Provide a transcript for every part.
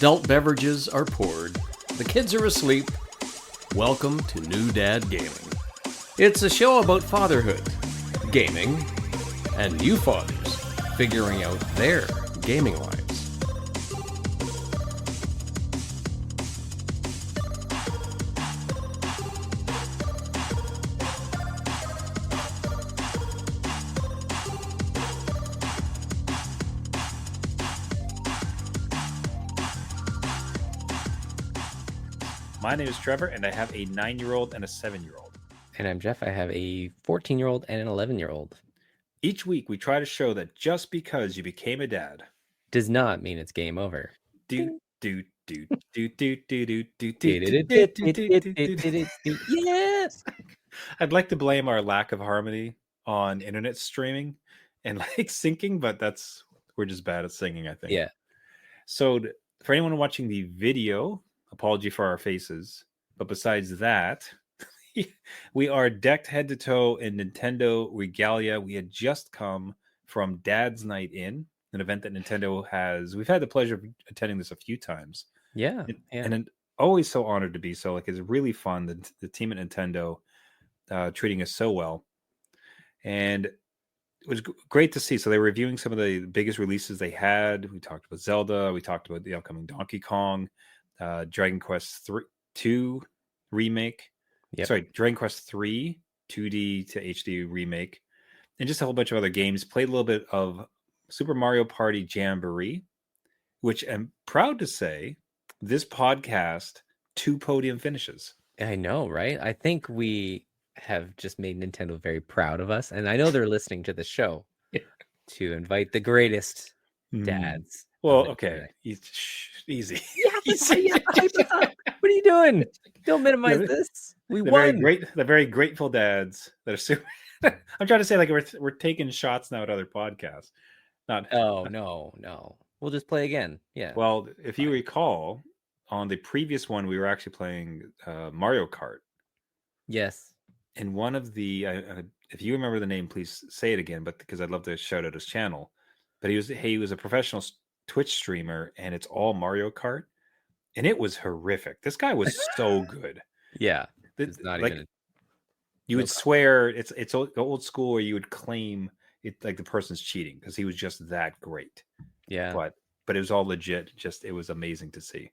adult beverages are poured, the kids are asleep. Welcome to New Dad Gaming. It's a show about fatherhood, gaming, and new fathers figuring out their gaming lives. My name is Trevor, and I have a 9-year-old and a 7-year-old. And I'm Jeff. I have a 14-year-old and an 11-year-old. Each week, we try to show that just because you became a dad Does not mean it's game over. Yes. I'd like to blame our lack of harmony on internet streaming and like syncing, but we're just bad at singing, I think. Yeah. So for anyone watching the video, apology for our faces, but besides that, we are decked head to toe in Nintendo regalia. We had just come from Dad's Night In, an event that Nintendo has. We've had the pleasure of attending this a few times. Yeah. And always so honored to be so. Like, it's really fun. The team at Nintendo treating us so well. And it was great to see. So they were reviewing some of the biggest releases they had. We talked about Zelda. We talked about the upcoming Donkey Kong, Dragon Quest 2 remake. Yep. Sorry, Dragon Quest 3 2D to HD remake, and just a whole bunch of other games. Played a little bit of Super Mario Party Jamboree, which I'm proud to say this podcast 2 podium finishes. I know, right? I think we have just made Nintendo very proud of us, and I know they're listening to the show to invite the greatest dads. Well, okay, easy. Yeah, hype us up. What are you doing? Don't minimize this. We won. The very grateful dads that are super. I'm trying to say, like, we're taking shots now at other podcasts. No. We'll just play again. Yeah. Well, if you recall, on the previous one, we were actually playing Mario Kart. Yes. And one of the, if you remember the name, please say it again. But because I'd love to shout out his channel. But he was a professional Twitch streamer, and it's all Mario Kart, and it was horrific. This guy was so good. Yeah. It's not like, even. You would swear it's old school, where you would claim it like the person's cheating because he was just that great. Yeah. But it was all legit. Just, it was amazing to see.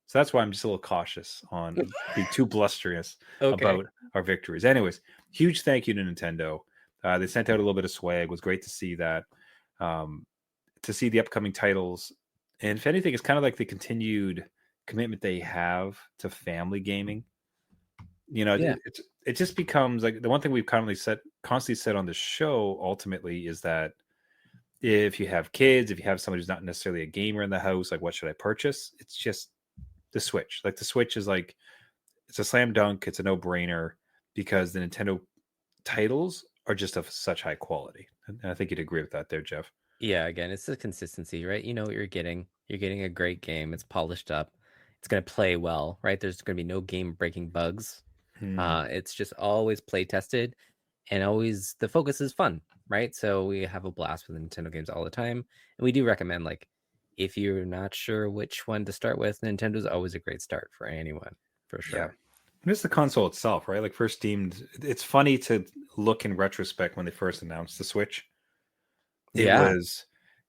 So that's why I'm just a little cautious on being too blusterous about our victories. Anyways, huge thank you to Nintendo. They sent out a little bit of swag. It was great to see that. To see the upcoming titles. And if anything, it's kind of like the continued commitment they have to family gaming. You know, it just becomes like the one thing we've constantly said on the show ultimately is that if you have kids, if you have somebody who's not necessarily a gamer in the house, like, what should I purchase? It's just the Switch. Like, the Switch is like, it's a slam dunk. It's a no-brainer because the Nintendo titles are just of such high quality. And I think you'd agree with that there, Jeff. Yeah, again, it's the consistency, right? You know what you're getting. You're getting a great game. It's polished up. It's going to play well, right? There's going to be no game-breaking bugs. It's just always play tested, and always the focus is fun, right? So we have a blast with Nintendo games all the time, and we do recommend, like, if you're not sure which one to start with, Nintendo's always a great start for anyone, for sure. Yeah. And it's the console itself, right? Like, first deemed, it's funny to look in retrospect when they first announced the Switch.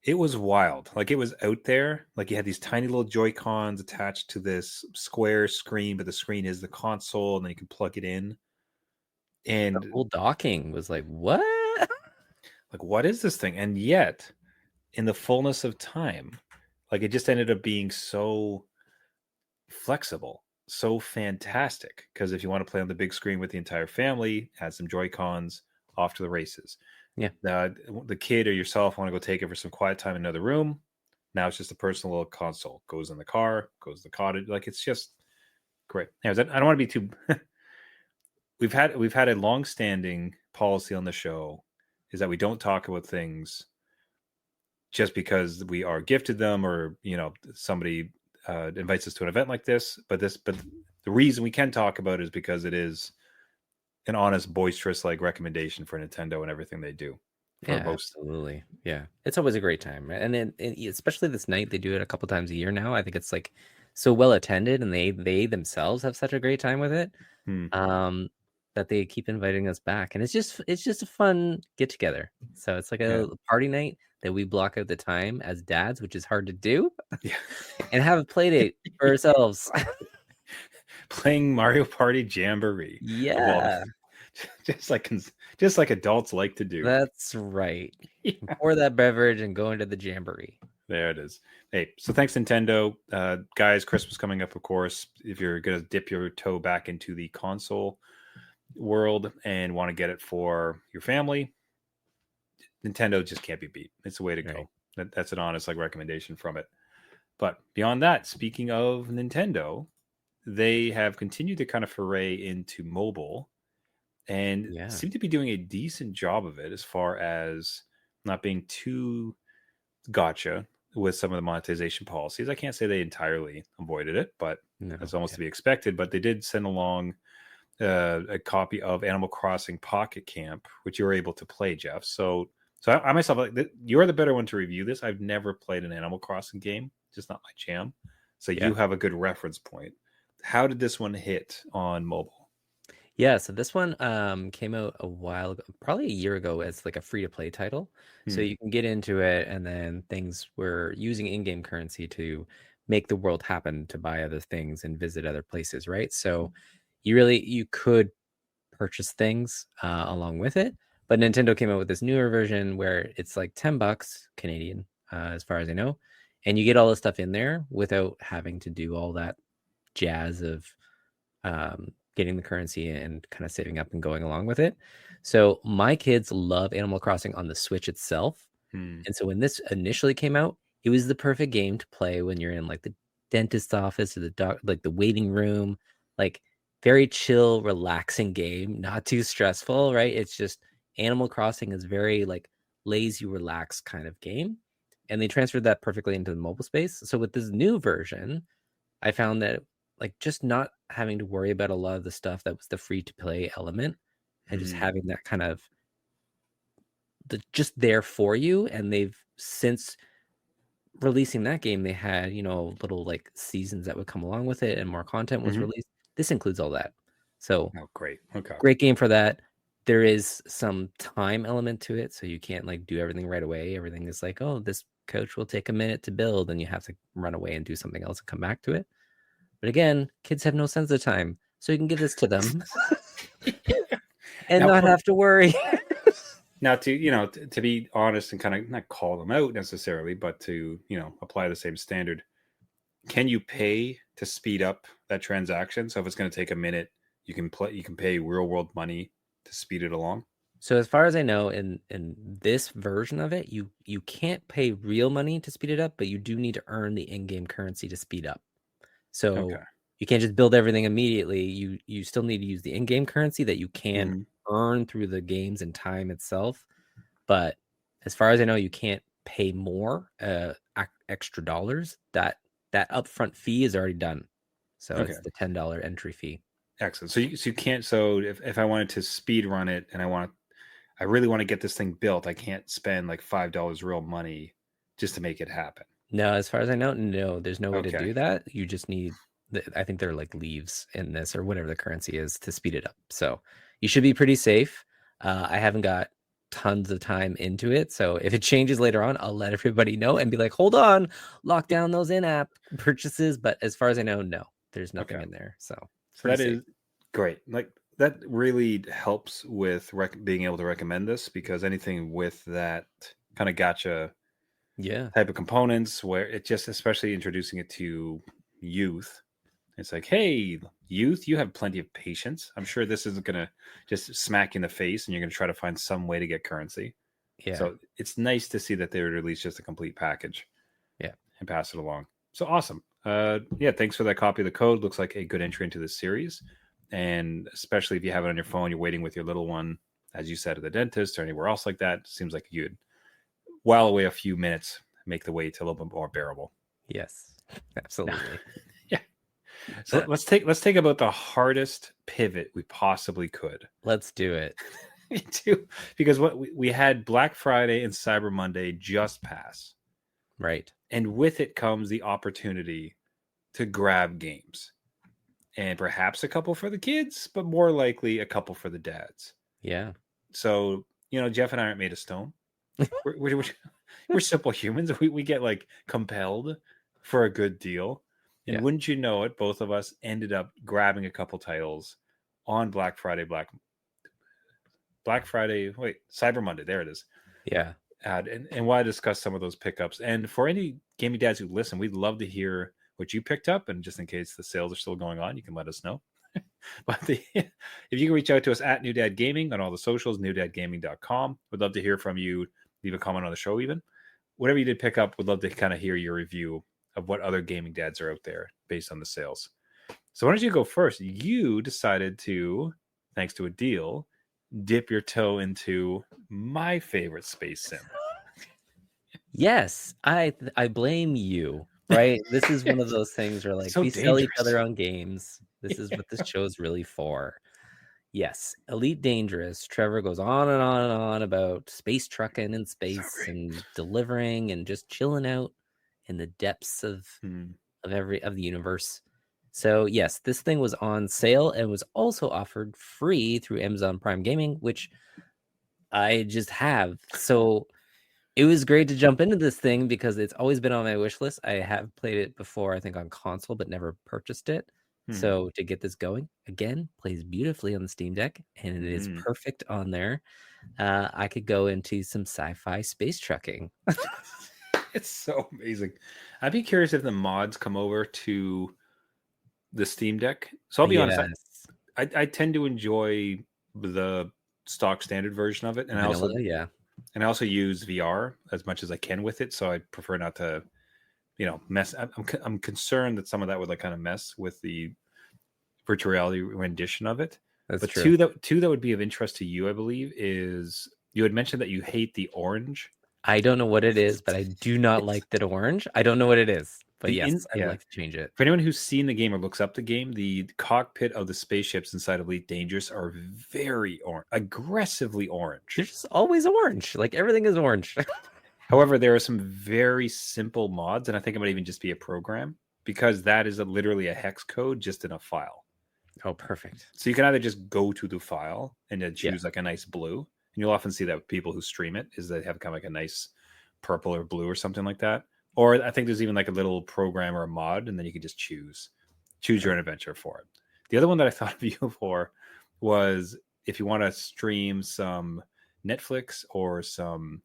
It was wild. Like, it was out there. Like, you had these tiny little Joy-Cons attached to this square screen, but the screen is the console, and then you can plug it in. And the whole docking was like, what? Like, what is this thing? And yet, in the fullness of time, like, it just ended up being so flexible, so fantastic. Because if you want to play on the big screen with the entire family, add some Joy-Cons, off to the races. Yeah. The kid or yourself want to go take it for some quiet time in another room. Now it's just a personal little console. Goes in the car, goes to the cottage. Like, it's just great. Anyways, I don't want to be too. We've had a long-standing policy on the show is that we don't talk about things just because we are gifted them, or, you know, somebody invites us to an event like this. But the reason we can talk about it is because it is an honest, boisterous, like, recommendation for Nintendo and everything they do. for most. Absolutely. Yeah, it's always a great time, right? And then especially this night, they do it a couple times a year now. I think it's like so well attended, and they themselves have such a great time with it, Hmm. that they keep inviting us back, and it's just a fun get together. So it's like a party night that we block out the time as dads, which is hard to do, Yeah. and have a play date for ourselves. Playing Mario Party Jamboree. Yeah, Just like adults like to do. that's right. Yeah. Pour that beverage and go into the jamboree. There it is. Hey, so thanks, Nintendo. Guys, Christmas coming up, of course. If you're going to dip your toe back into the console world and want to get it for your family, Nintendo just can't be beat. It's the way to go. That's an honest recommendation from it. But beyond that, speaking of Nintendo, they have continued to kind of foray into mobile and seem to be doing a decent job of it as far as not being too gotcha with some of the monetization policies. I can't say they entirely avoided it, but that's almost to be expected. But they did send along a copy of Animal Crossing Pocket Camp, which you were able to play, Jeff. So I myself, you're the better one to review this. I've never played an Animal Crossing game, just not my jam. So you have a good reference point. How did this one hit on mobile? Yeah, so this one came out a while ago, probably a year ago, as like a free-to-play title. So you can get into it, and then things were using in-game currency to make the world happen, to buy other things and visit other places, right? So you could purchase things along with it, but Nintendo came out with this newer version where it's like $10 Canadian, as far as I know, and you get all the stuff in there without having to do all that jazz of getting the currency and kind of saving up and going along with it. So my kids love Animal Crossing on the Switch itself. And so when this initially came out, it was the perfect game to play when you're in like the dentist's office or the waiting room, like very chill, relaxing game, not too stressful, right? It's just Animal Crossing is very like lazy, relaxed kind of game. And they transferred that perfectly into the mobile space. So with this new version, I found that like just not having to worry about a lot of the stuff that was the free to play element, and just having that kind of just there for you. And they've since releasing that game, they had, little like seasons that would come along with it, and more content was released. This includes all that. So great. Okay. Great game for that. There is some time element to it, so you can't like do everything right away. Everything is like, oh, this coach will take a minute to build, and you have to run away and do something else and come back to it. But again, kids have no sense of time, so you can give this to them and not have to worry. Now, to be honest and kind of not call them out necessarily, but to, apply the same standard, can you pay to speed up that transaction? So if it's going to take a minute, you can pay real world money to speed it along. So as far as I know, in this version of it, you can't pay real money to speed it up, but you do need to earn the in-game currency to speed up. So you can't just build everything immediately. You still need to use the in-game currency that you can earn through the games and time itself. But as far as I know, you can't pay more extra dollars. That upfront fee is already done. So it's the $10 entry fee. Excellent. So you can't. So if I wanted to speed run it and I really want to get this thing built, I can't spend like $5 real money just to make it happen. No, as far as I know, no, there's no way to do that. You just need, I think they're like leaves in this or whatever the currency is to speed it up. So you should be pretty safe. I haven't got tons of time into it. So if it changes later on, I'll let everybody know and be like, hold on, lock down those in-app purchases. But as far as I know, no, there's nothing in there. So that is great. Like that really helps with being able to recommend this, because anything with that kind of gotcha type of components where it just, especially introducing it to youth, it's like, hey, youth, you have plenty of patience. I'm sure this isn't going to just smack you in the face and you're going to try to find some way to get currency. So it's nice to see that they would release just a complete package and pass it along. So awesome. Thanks for that copy of the code. Looks like a good entry into this series. And especially if you have it on your phone, you're waiting with your little one, as you said, at the dentist or anywhere else like that, seems like you'd while away a few minutes, make the wait a little bit more bearable. Yes, absolutely. So let's take about the hardest pivot we possibly could. Let's do it. Me too. Because what we had Black Friday and Cyber Monday just pass. Right. And with it comes the opportunity to grab games. And perhaps a couple for the kids, but more likely a couple for the dads. Yeah. So, Jeff and I aren't made of stone. We're simple humans. We get like compelled for a good deal. And wouldn't you know it, both of us ended up grabbing a couple titles on Cyber Monday. There it is. Yeah. And want to discuss some of those pickups. And for any gaming dads who listen, we'd love to hear what you picked up. And just in case the sales are still going on, you can let us know. But if you can reach out to us at New Dad Gaming on all the socials, newdadgaming.com. We'd love to hear from you. Leave a comment on the show even. Whatever you did pick up, we'd love to kind of hear your review of what other gaming dads are out there based on the sales. So why don't you go first? You decided to, thanks to a deal, dip your toe into my favorite space sim. Yes, I blame you. Right? This is one of those things where like So we sell each dangerous. other on games. This is what this show is really for. Yes, Elite Dangerous. Trevor goes on and on and on about space trucking in space and delivering and just chilling out in the depths of the universe. So yes, this thing was on sale and was also offered free through Amazon Prime Gaming, which I just have. So it was great to jump into this thing because it's always been on my wish list. I have played it before, I think on console, but never purchased it. So to get this going, again, plays beautifully on the Steam Deck, and it is perfect on there. I could go into some sci-fi space trucking. It's so amazing. I'd be curious if the mods come over to the Steam Deck. So I'll be honest, I tend to enjoy the stock standard version of it, and I also use VR as much as I can with it. So I prefer not to, mess. I'm concerned that some of that would like kind of mess with the virtual reality rendition of it. That's true. Two that would be of interest to you, I believe, is you had mentioned that you hate the orange. I don't know what it is, but I do not like that orange. I don't know what it is, but yes, I'd like to change it. For anyone who's seen the game or looks up the game, the cockpit of the spaceships inside Elite Dangerous are very aggressively orange. They're just always orange. Like everything is orange. However, there are some very simple mods, and I think it might even just be a program because that is literally a hex code just in a file. Oh, perfect. So you can either just go to the file and then choose like a nice blue. And you'll often see that with people who stream it is they have kind of like a nice purple or blue or something like that. Or I think there's even like a little program or a mod, and then you can just choose your own adventure for it. The other one that I thought of you for was if you want to stream some Netflix or some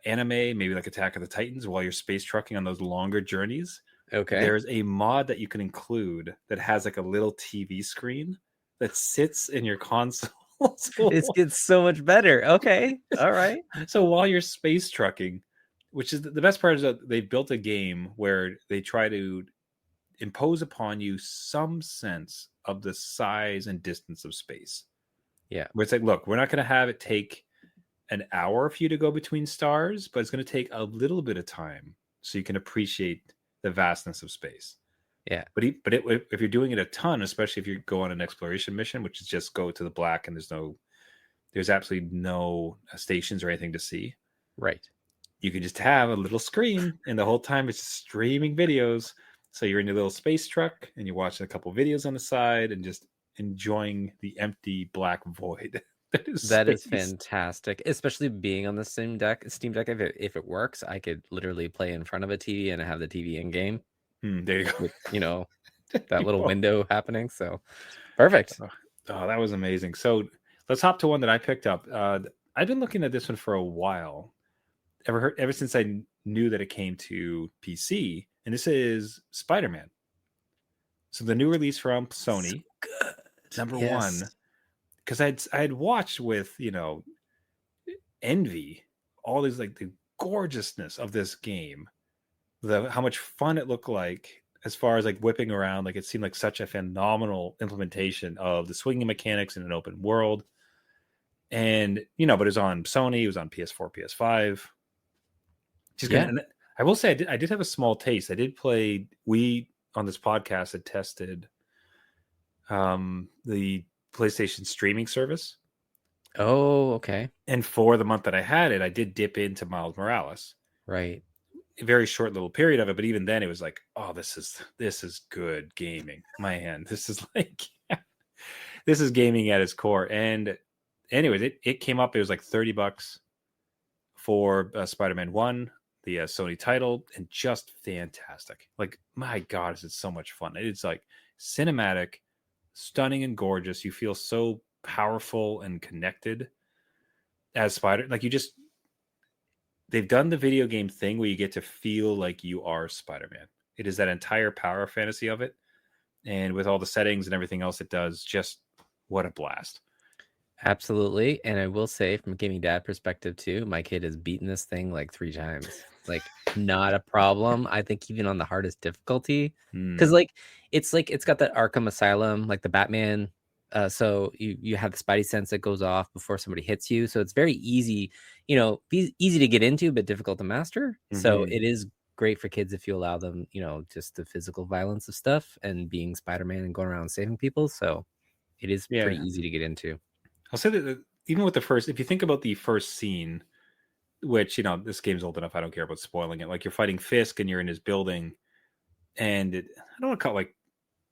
anime, maybe like Attack of the Titans, while you're space trucking on those longer journeys. Okay. There's a mod that you can include that has like a little TV screen that sits in your console. It gets so much better. Okay. All right. So while you're space trucking, which is the best part, is that they built a game where they try to impose upon you some sense of the size and distance of space. Yeah. Where it's like, look, we're not going to have it take an hour for you to go between stars, but it's going to take a little bit of time so you can appreciate the vastness of space. Yeah. But if you're doing it a ton, especially if you go on an exploration mission, which is just go to the black and there's absolutely no stations or anything to see. Right. You can just have a little screen, and the whole time it's streaming videos. So you're in your little space truck and you're watching a couple videos on the side and just enjoying the empty black void. That is fantastic, especially being on the Steam Deck. If it works, I could literally play in front of a TV and have the TV in game. There you go. With, that little window happening. So perfect. Oh, that was amazing. So let's hop to one that I picked up. I've been looking at this one for a while. Ever since I knew that it came to PC, and this is Spider-Man. So the new release from Sony, so number one. Because I had watched with envy all these like the gorgeousness of this game, how much fun it looked like as far as like whipping around. Like it seemed like such a phenomenal implementation of the swinging mechanics in an open world. And but it was on Sony, it was on PS4, PS5. And I will say I did have a small taste. I did play. We on this podcast had tested the PlayStation streaming service. Oh, okay. And for the month that I had it, I did dip into Miles Morales. Right. A very short little period of it, but even then it was like, oh, this is good gaming. Man, this is like this is gaming at its core. And anyways, it came up, it was like $30 for Spider-Man 1, the Sony title, and just fantastic. Like, my God, is it so much fun. It's like cinematic, stunning and gorgeous. You feel so powerful and connected as Spider. Like, they've done the video game thing where you get to feel like you are Spider-Man. It is that entire power fantasy of it. And with all the settings and everything else it does, just what a blast. Absolutely. And I will say, from a gaming dad perspective too, my kid has beaten this thing like 3 times. Like, not a problem. I think even on the hardest difficulty. Because it's got that Arkham Asylum, like the Batman. So you have the Spidey sense that goes off before somebody hits you. So it's very easy, easy to get into, but difficult to master. So it is great for kids if you allow them, just the physical violence of stuff and being Spider-Man and going around saving people. So it is pretty easy to get into. I'll say that even with the first, if you think about the first scene, which, this game's old enough, I don't care about spoiling it. Like, you're fighting Fisk and you're in his building, and I don't want to call it, like,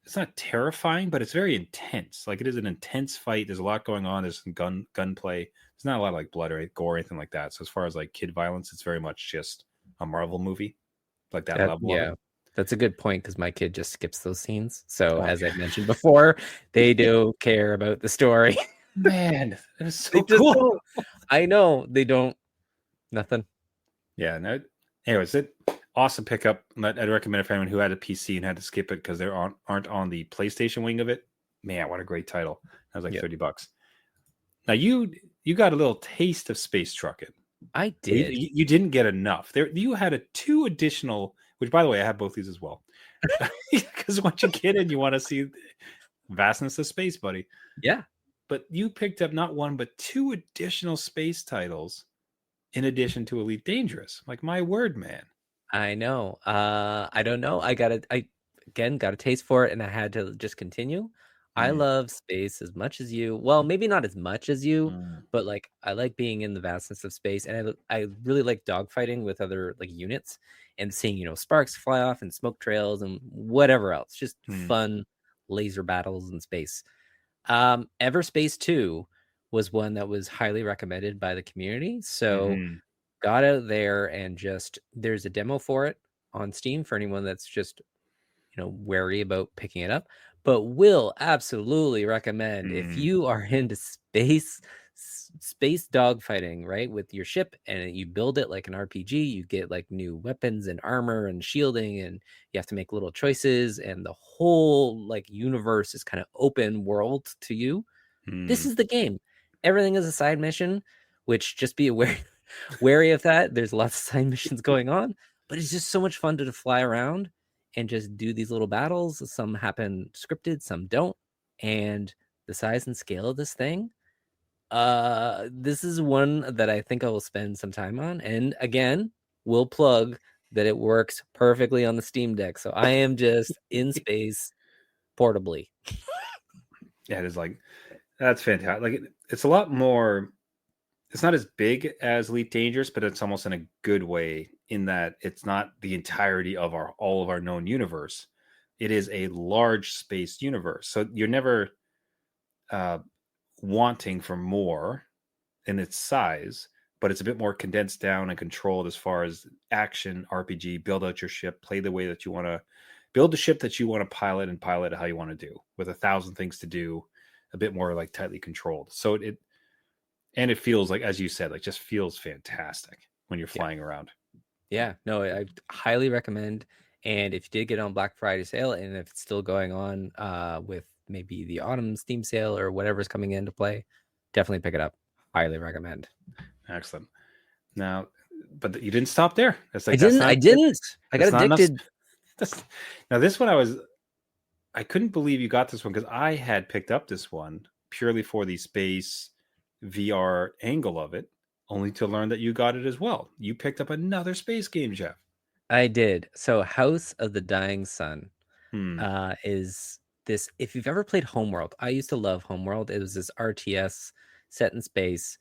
it's not terrifying, but it's very intense. Like, it is an intense fight. There's a lot going on. There's some gunplay. There's not a lot of like blood or gore or anything like that. So as far as like kid violence, it's very much just a Marvel movie, like that level of it. That's a good point, because my kid just skips those scenes. So as I mentioned before, they do care about the story. Man, that is so cool. I know they don't. Nothing. Yeah. No. Anyways, awesome pickup. I'd recommend it for anyone who had a PC and had to skip it because they aren't on the PlayStation wing of it. Man, what a great title! That was like $30. Now you got a little taste of space trucking. I did. You didn't get enough. You had 2 additional. Which, by the way, I have both these as well. Because once you get in, you want to see vastness of space, buddy. Yeah. But you picked up not 1, but 2 additional space titles in addition to Elite Dangerous. Like, my word, man. I know. I don't know. I got a taste for it, and I had to just continue. I love space as much as you. Well, maybe not as much as you, but like, I like being in the vastness of space, and I really like dogfighting with other like units and seeing sparks fly off and smoke trails and whatever else. Just fun laser battles in space. Everspace 2 was one that was highly recommended by the community. So got out there, and just there's a demo for it on Steam for anyone that's just wary about picking it up, but will absolutely recommend if you are into space dogfighting, right, with your ship, and you build it like an RPG. You get like new weapons and armor and shielding, and you have to make little choices, and the whole like universe is kind of open world to you. This is the game. Everything is a side mission, which, just be wary of that. There's lots of side missions going on, but it's just so much fun to fly around and just do these little battles. Some happen scripted, some don't. And the size and scale of this thing, this is one that I think I will spend some time on. And again, we'll plug that it works perfectly on the Steam Deck. So I am just in space portably. Yeah, it is like, that's fantastic. Like, it's a lot more. It's not as big as Elite Dangerous, but it's almost in a good way, in that it's not the entirety of all of our known universe. It is a large space universe. So you're never wanting for more in its size, but it's a bit more condensed down and controlled as far as action, RPG, build out your ship, play the way that you want to build the ship that you want to pilot, and pilot it how you want to do, with 1,000 things to do, a bit more like tightly controlled. So it feels like, as you said, like, just feels fantastic when you're flying around. Yeah, no, I highly recommend. And if you did get on Black Friday sale, and if it's still going on with maybe the autumn Steam sale or whatever's coming into play, definitely pick it up. Highly recommend. Excellent. Now, but you didn't stop there. It's like, I didn't. I got addicted. Now, this one, I couldn't believe you got this one, because I had picked up this one purely for the space VR angle of it, only to learn that you got it as well. You picked up another space game, Jeff. I did. So House of the Dying Sun is this. If you've ever played Homeworld, I used to love Homeworld. It was this RTS set in space.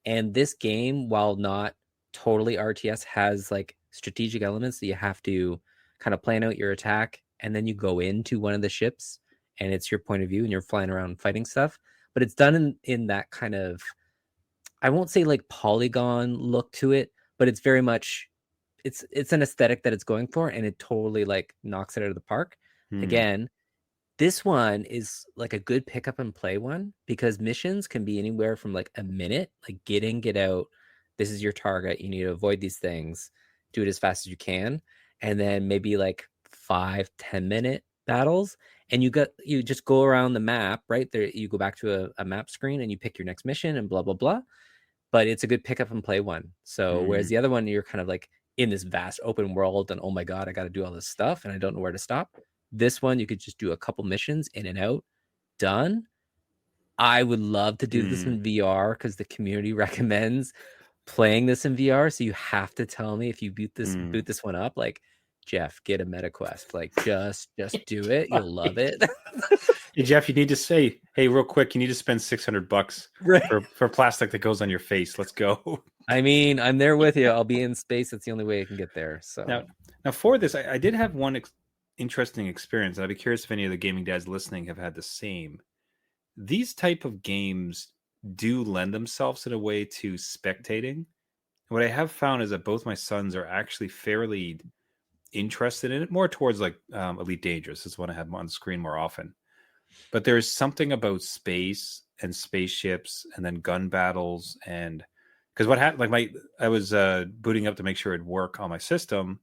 And this game, while not totally RTS, has like strategic elements that you have to kind of plan out your attack, and then you go into one of the ships and it's your point of view and you're flying around fighting stuff. But it's done in that kind of, I won't say like polygon look to it, but it's very much, it's an aesthetic that it's going for, and it totally like knocks it out of the park. Again, this one is like a good pick up and play one, because missions can be anywhere from like a minute, like get in, get out. This is your target. You need to avoid these things. Do it as fast as you can. And then maybe like 5-10 minute battles. And you just go around the map, right? There, you go back to a map screen and you pick your next mission and blah, blah, blah. But it's a good pick up and play one. So whereas the other one, you're kind of like in this vast open world and, oh my God, I got to do all this stuff and I don't know where to stop. This one, you could just do a couple missions, in and out, done. I would love to do this in VR, because the community recommends playing this in VR. So you have to tell me if you boot this one up, like, Jeff, get a MetaQuest. Like, just do it. You'll love it. Hey, Jeff, you need to say, hey, real quick, you need to spend $600 for plastic that goes on your face. Let's go. I mean, I'm there with you. I'll be in space. That's the only way I can get there. So now for this, I did have one interesting experience. I'd be curious if any of the gaming dads listening have had the same. These type of games do lend themselves in a way to spectating. What I have found is that both my sons are actually fairly interested in it, more towards like Elite Dangerous is one I have on the screen more often. But there's something about space and spaceships and then gun battles, and because what happened, like I was booting up to make sure it'd work on my system, and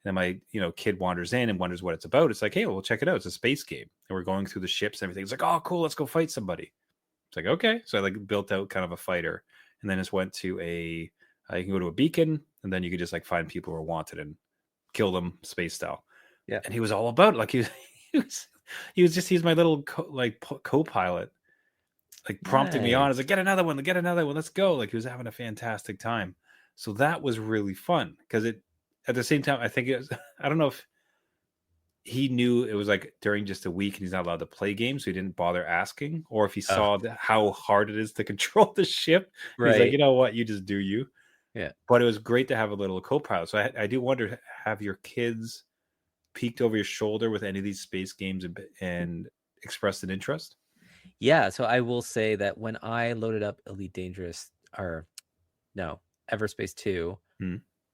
then my kid wanders in and wonders what it's about. It's like, hey, well, check it out. It's a space game, and we're going through the ships and everything. It's like, oh, cool, let's go fight somebody. It's like, okay. So I like built out kind of a fighter, and then just went to you can go to a beacon, and then you could just like find people who are wanted and kill them space style. Yeah. And he was all about it. Like he's my little co-pilot, like prompting me on. It's like, get another one, let's go. Like he was having a fantastic time. So that was really fun, because it at the same time, I think it was, I don't know if he knew it was like during just a week and he's not allowed to play games, so he didn't bother asking, or if he saw how hard it is to control the ship. He's like, you know what, you just do you. Yeah. But it was great to have a little co-pilot. So I do wonder, have your kids peeked over your shoulder with any of these space games and expressed an interest? Yeah, so I will say that when I loaded up Elite Dangerous, Everspace 2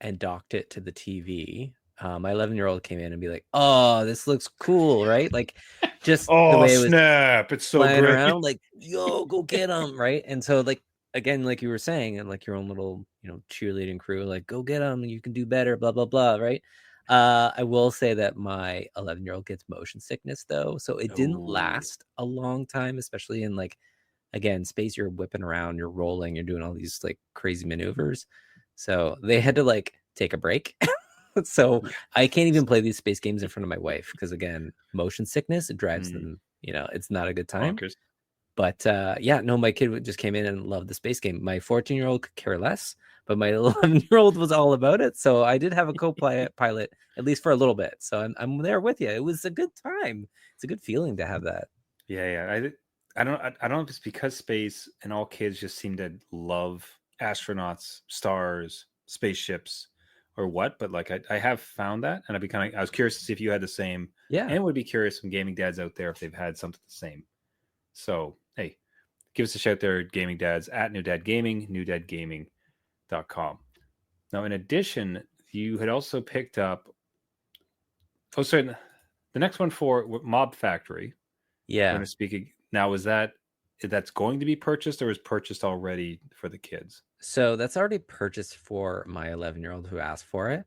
and docked it to the TV, my 11-year-old came in and be like, oh, this looks cool, right? Like, just the way it was snap, it's so great around, like, yo, go get them, right? And so, like, again, like you were saying, and like your own little cheerleading crew, like, go get them, you can do better, blah blah blah, right? I will say that my 11-year-old gets motion sickness though, so it didn't last a long time, especially in like, again, space. You're whipping around, you're rolling, you're doing all these like crazy maneuvers, so they had to like take a break. So I can't even play these space games in front of my wife, because again, motion sickness, it drives them, it's not a good time. Bonkers. But my kid just came in and loved the space game. My 14-year-old could care less, but my 11-year-old was all about it. So I did have a co-pilot, at least for a little bit. So I'm there with you. It was a good time. It's a good feeling to have that. Yeah. I don't know if it's because space and all kids just seem to love astronauts, stars, spaceships, or what. But like I have found that, and I was curious to see if you had the same. Yeah, and would be curious from gaming dads out there if they've had something the same. So, hey, give us a shout there, gaming dads, at New Dad Gaming, newdadgaming.com. Now, in addition, you had also picked up, the next one for Mob Factory. Yeah. I'm going to speak now. That's going to be purchased, or is purchased already for the kids? So that's already purchased for my 11-year-old who asked for it,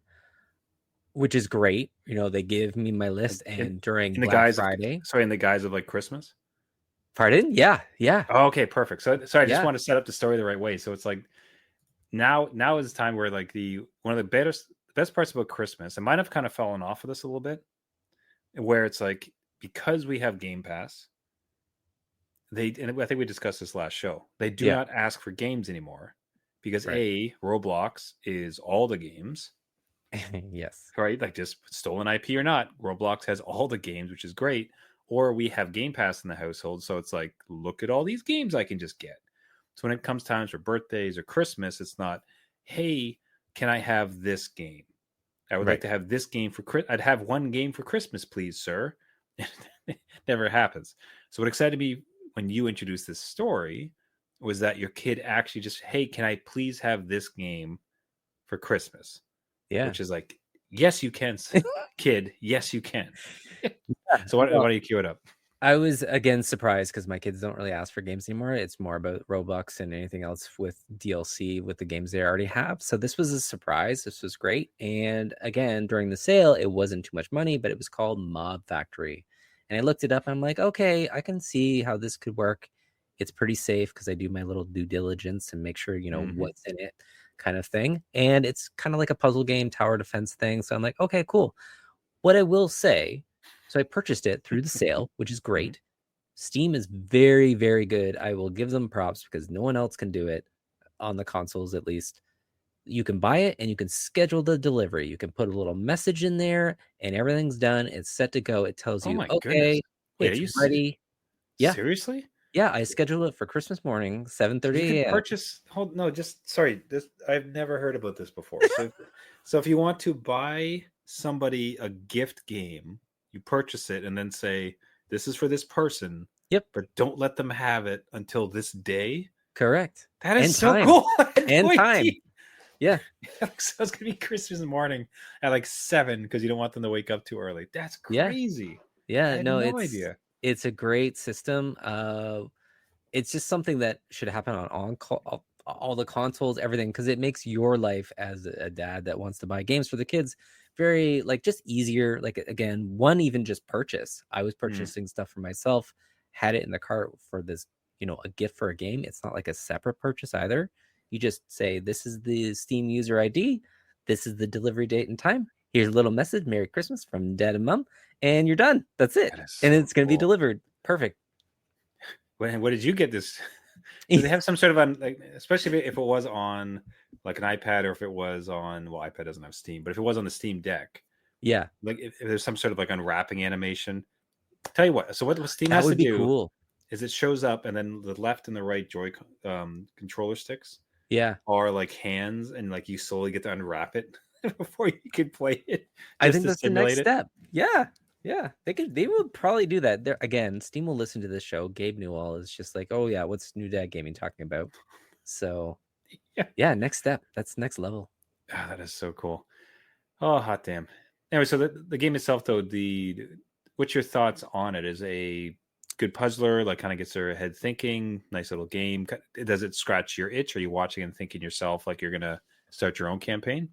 which is great. They give me my list, and during Black Friday. In the guise of like Christmas? Pardon? Yeah. Oh, okay, perfect. So I just want to set up the story the right way. So it's like now is the time where like one of the best parts about Christmas, and might have kind of fallen off of this a little bit, where it's like, because we have Game Pass, and I think we discussed this last show, they do not ask for games anymore, because Roblox is all the games. Yes. Right? Like, just stolen IP or not, Roblox has all the games, which is great. Or we have Game Pass in the household, so it's like, look at all these games I can just get. So when it comes times for birthdays or Christmas, it's not, hey, can I have this game? I would like to have this game for I'd have one game for Christmas, please, sir. Never happens. So what excited me when you introduced this story was that your kid actually just, hey, can I please have this game for Christmas? Yeah. Which is like, yes, you can, kid. Yes, you can. So why do you cue it up? I was again surprised because my kids don't really ask for games anymore. It's more about Roblox and anything else with DLC with the games they already have. So this was a surprise. This was great. And again, during the sale, it wasn't too much money, but it was called Mob Factory. And I looked it up and I'm like, okay, I can see how this could work. It's pretty safe because I do my little due diligence and make sure, you know, what's in it kind of thing. And it's kind of like a puzzle game, tower defense thing. So I'm like, okay, cool. What I will say, so I purchased it through the sale, which is great. Steam is very, very good. I will give them props because no one else can do it on the consoles, at least. You can buy it and you can schedule the delivery. You can put a little message in there and everything's done. It's set to go. It tells you, okay, wait, it's ready. Yeah. Seriously? Yeah, I scheduled it for Christmas morning, 7:30 a.m. You can purchase. I've never heard about this before. So if you want to buy somebody a gift game, you purchase it and then say, this is for this person. Yep. But don't let them have it until this day. Correct. That is so cool. And time. Yeah. So it's gonna be Christmas morning at like 7 because you don't want them to wake up too early. That's crazy. Yeah. I had no idea. It's a great system. It's just something that should happen on all the consoles, everything, because it makes your life as a dad that wants to buy games for the kids very like just easier. Like again, one even just purchase. I was purchasing stuff for myself, had it in the cart for this, you know, a gift for a game. It's not like a separate purchase either. You just say, this is the Steam user ID. This is the delivery date and time. Here's a little message. Merry Christmas from Dad and Mom. And you're done. That's it. And it's going to be delivered. Perfect. What did you get this? Do they have some sort of especially if it was on like an iPad or if it was on, well, iPad doesn't have Steam, but if it was on the Steam Deck. Yeah. Like if there's some sort of like unwrapping animation. Tell you what, so what Steam has to do cool. is it shows up and then the left and the right joy controller sticks are like hands and like you slowly get to unwrap it before you can play it. I think that's the next step. Yeah. They will probably do that. There again, Steam will listen to this show. Gabe Newell is just like, oh yeah, what's New Dad Gaming talking about? So yeah, next step. That's next level. Oh, that is so cool. Oh, hot damn. Anyway, so the game itself though, what's your thoughts on it? Is a good puzzler, like kind of gets their head thinking, nice little game. Does it scratch your itch? Are you watching and thinking yourself like you're gonna start your own campaign?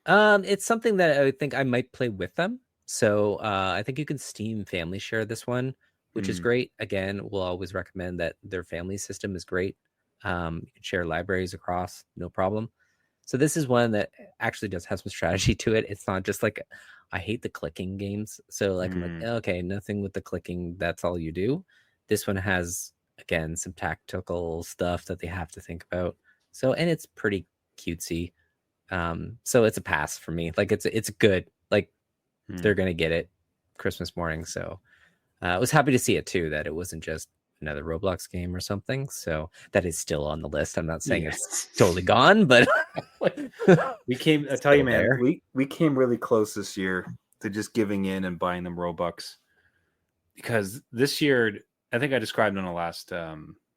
It's something that I think I might play with them. So I think you can Steam family share this one, which is great. Again, we'll always recommend that their family system is great. You can share libraries across, no problem. So this is one that actually does have some strategy to it. It's not just like, I hate the clicking games. So like, I'm like, okay, nothing with the clicking. That's all you do. This one has, again, some tactical stuff that they have to think about. So, and it's pretty cutesy. So it's a pass for me. Like it's good. Like they're going to get it Christmas morning. So I was happy to see it too, that it wasn't just another Roblox game or something. So that is still on the list. I'm not saying it's totally gone, but we came, I tell you, man, we came really close this year to just giving in and buying them Robux because this year, I think I described on the last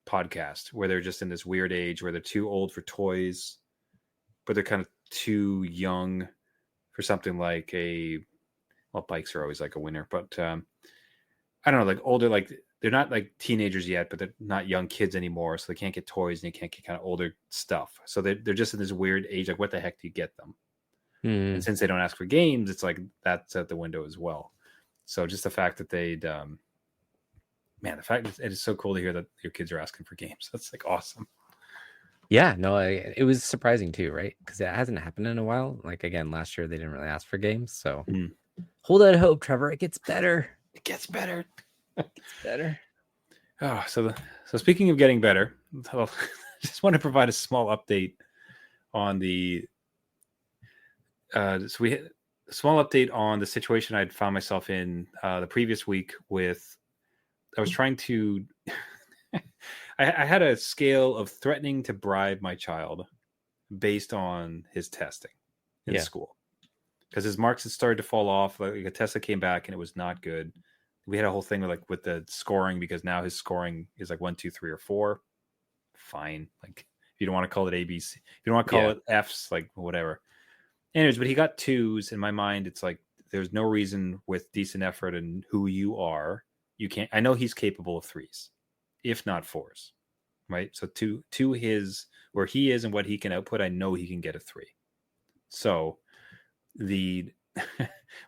podcast where they're just in this weird age where they're too old for toys, but they're kind of too young for something like bikes are always like a winner, but I don't know, like older, like they're not like teenagers yet, but they're not young kids anymore. So they can't get toys and they can't get kind of older stuff. So they're just in this weird age. Like what the heck do you get them? And since they don't ask for games, it's like that's out the window as well. So just the fact that the fact that it is so cool to hear that your kids are asking for games. That's like awesome. Yeah, no, it was surprising too, right? Because it hasn't happened in a while. Like again, last year they didn't really ask for games. So hold out hope, Trevor. It gets better. It gets better. Better. Oh, so speaking of getting better, I just want to provide a small update on the small update on the situation I'd found myself in the previous week with I was trying to I had a scale of threatening to bribe my child based on his testing in school, because his marks had started to fall off. Like a test that came back and it was not good. We had a whole thing with the scoring, because now his scoring is like 1, 2, 3, or 4. Fine, like if you don't want to call it ABC, if you don't want to call it Fs, like whatever. Anyways, but he got 2s. In my mind, it's like there's no reason with decent effort and who you are, you can't. I know he's capable of 3s, if not 4s, right? So to his where he is and what he can output, I know he can get a 3. So the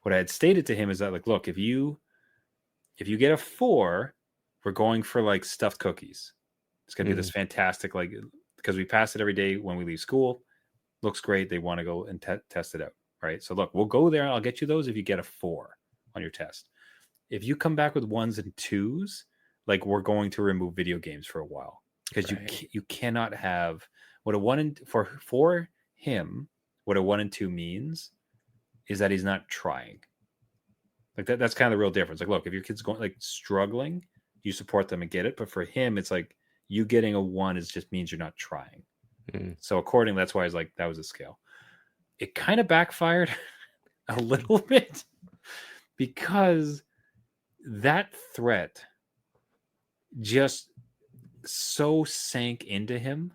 what I had stated to him is that, like, look, if you get a 4, we're going for like stuffed cookies. It's gonna be this fantastic, like, because we pass it every day when we leave school. Looks great. They want to go and test it out, right? So look, we'll go there. I'll get you those if you get a 4 on your test. If you come back with 1s and 2s, like, we're going to remove video games for a while, because you cannot have what a 1 and for him. What a 1 and 2 means is that he's not trying. Like that's kind of the real difference. Like, look, if your kid's going, like, struggling, you support them and get it. But for him, it's like you getting a 1 is just means you're not trying. So accordingly, that's why I was like, that was a scale. It kind of backfired a little bit, because that threat just so sank into him,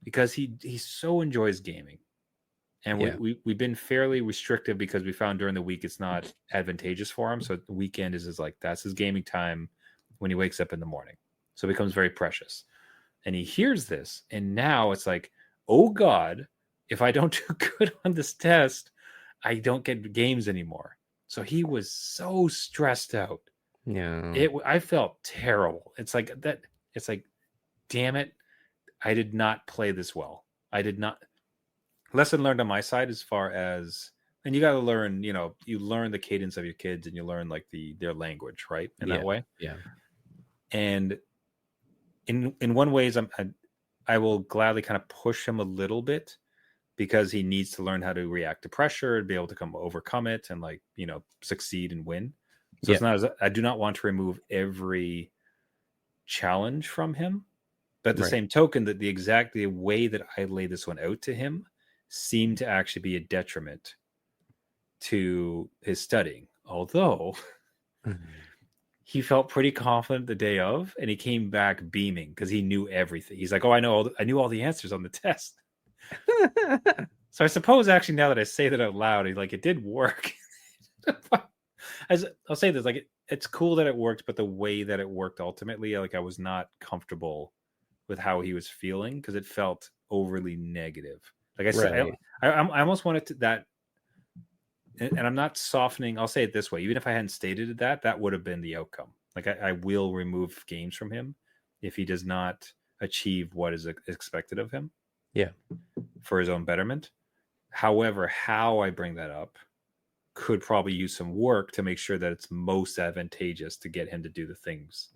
because he so enjoys gaming. And we've been fairly restrictive, because we found during the week it's not advantageous for him. So the weekend is like, that's his gaming time when he wakes up in the morning. So it becomes very precious. And he hears this, and now it's like, oh God, if I don't do good on this test, I don't get games anymore. So he was so stressed out. Yeah. I felt terrible. It's like that. It's like, damn it, I did not play this well. I did not. Lesson learned on my side, as far as, and you got to learn, you learn the cadence of your kids, and you learn like their language, right? In that way. Yeah. And in one ways, I will gladly kind of push him a little bit, because he needs to learn how to react to pressure and be able to overcome it and, like, succeed and win. So it's not I do not want to remove every challenge from him, but at the same token, that the way that I lay this one out to him seemed to actually be a detriment to his studying. Although he felt pretty confident the day of, and he came back beaming because he knew everything. He's like, "Oh, I knew all the answers on the test." So I suppose, actually, now that I say that out loud, it did work. I'll say this, like, it's cool that it worked, but the way that it worked ultimately, like, I was not comfortable with how he was feeling, because it felt overly negative. Like I said, I almost wanted to that. And I'm not softening. I'll say it this way: even if I hadn't stated that would have been the outcome. Like, I will remove games from him if he does not achieve what is expected of him. Yeah, for his own betterment. However, how I bring that up could probably use some work to make sure that it's most advantageous to get him to do the things.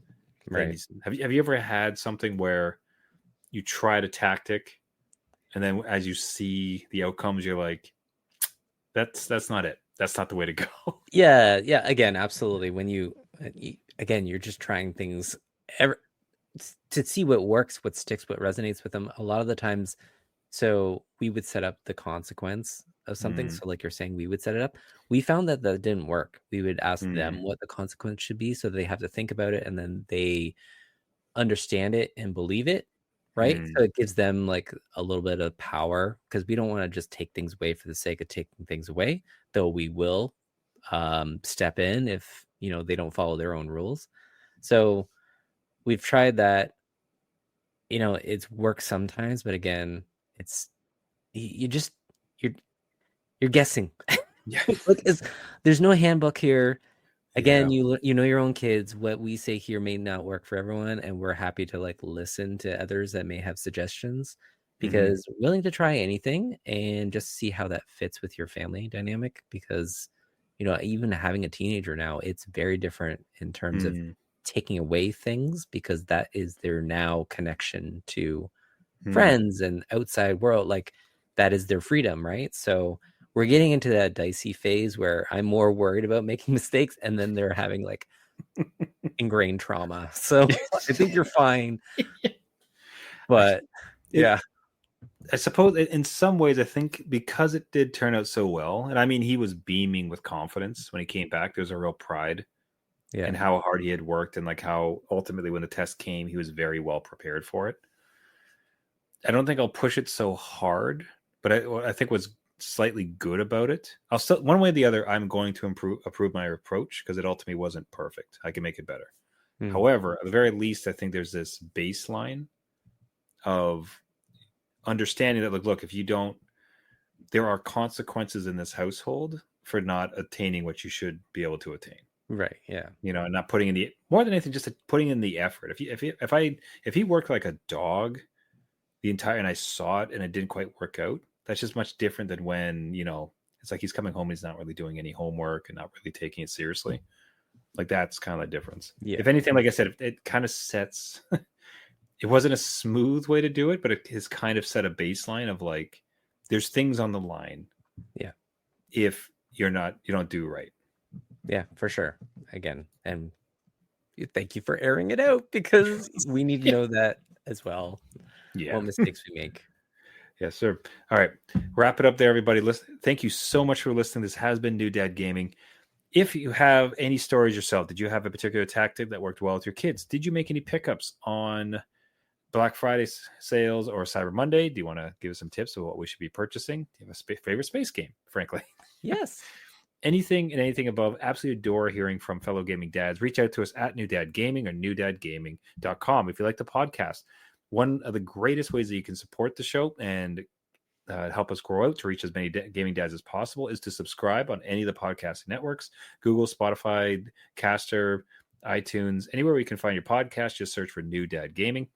Right. Have you ever had something where you tried a tactic, and then as you see the outcomes, you're like, that's not it. That's not the way to go. Yeah. Again, absolutely. When you're just trying things to see what works, what sticks, what resonates with them. A lot of the times, so we would set up the consequence of something. So like you're saying, we would set it up. We found that didn't work. We would ask them what the consequence should be, so they have to think about it, and then they understand it and believe it. Right. So it gives them like a little bit of power, because we don't want to just take things away for the sake of taking things away, though we will step in if, they don't follow their own rules. So we've tried that. It's worked sometimes, but again, it's you're guessing. Yeah. There's no handbook here. Again, you know your own kids. What we say here may not work for everyone, and we're happy to listen to others that may have suggestions, because we're willing to try anything and just see how that fits with your family dynamic. Because even having a teenager now, it's very different in terms of taking away things, because that is their now connection to friends and outside world. Like, that is their freedom, right? So we're getting into that dicey phase where I'm more worried about making mistakes, and then they're having ingrained trauma. So I think you're fine. But yeah. I suppose in some ways, I think because it did turn out so well, and I mean, he was beaming with confidence when he came back. There was a real pride in how hard he had worked, and like how ultimately when the test came, he was very well prepared for it. I don't think I'll push it so hard, but I think what's slightly good about it, I'll still, one way or the other, I'm going to approve my approach because it ultimately wasn't perfect. I can make it better. However, at the very least, I think there's this baseline of understanding that, look, if you don't, there are consequences in this household for not attaining what you should be able to attain. Right. Yeah. You know, and not putting in the, more than anything, just putting in the effort. If he worked like a dog the entire, and I saw it and it didn't quite work out, that's just much different than when, you know, it's like he's coming home and he's not really doing any homework and not really taking it seriously. Like that's kind of the difference. Yeah. If anything, like I said, it kind of sets, it wasn't a smooth way to do it, but it has kind of set a baseline of like, there's things on the line. Yeah. If you don't do right. Yeah, for sure. Again, and thank you for airing it out because we need to know that as well. Yeah. What mistakes we make. Yes, sir. All right. Wrap it up there, everybody. Listen, thank you so much for listening. This has been New Dad Gaming. If you have any stories yourself, did you have a particular tactic that worked well with your kids? Did you make any pickups on Black Friday sales or Cyber Monday? Do you want to give us some tips of what we should be purchasing? Do you have a favorite space game, frankly? Yes. Anything and anything above. Absolutely adore hearing from fellow gaming dads. Reach out to us at New Dad Gaming or newdadgaming.com if you like the podcast. One of the greatest ways that you can support the show and help us grow out to reach as many gaming dads as possible is to subscribe on any of the podcasting networks, Google, Spotify, Caster, iTunes, anywhere where you can find your podcast. Just search for New Dad Gaming.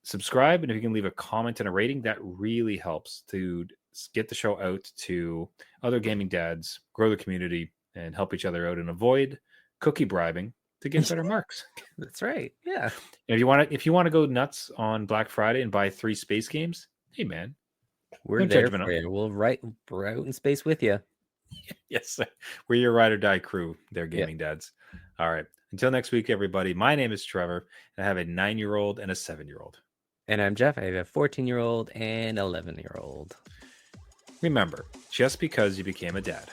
Subscribe, and if you can leave a comment and a rating, that really helps to get the show out to other gaming dads, grow the community, and help each other out and avoid cookie bribing to get better marks. That's right. Yeah. And if you want to go nuts on Black Friday and buy 3 space games, hey man, we're there for you. We're out in space with you. Yes, sir. We're your ride or die crew. They're gaming dads. All right. Until next week, everybody. My name is Trevor, and I have a 9-year-old and a 7-year-old. And I'm Jeff. I have a 14-year-old and 11-year-old. Remember, just because you became a dad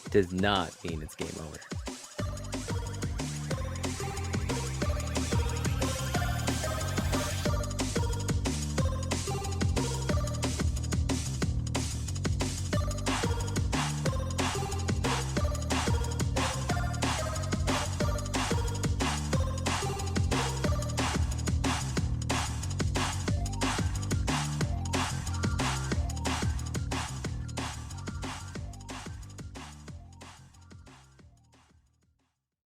does not mean it's game over.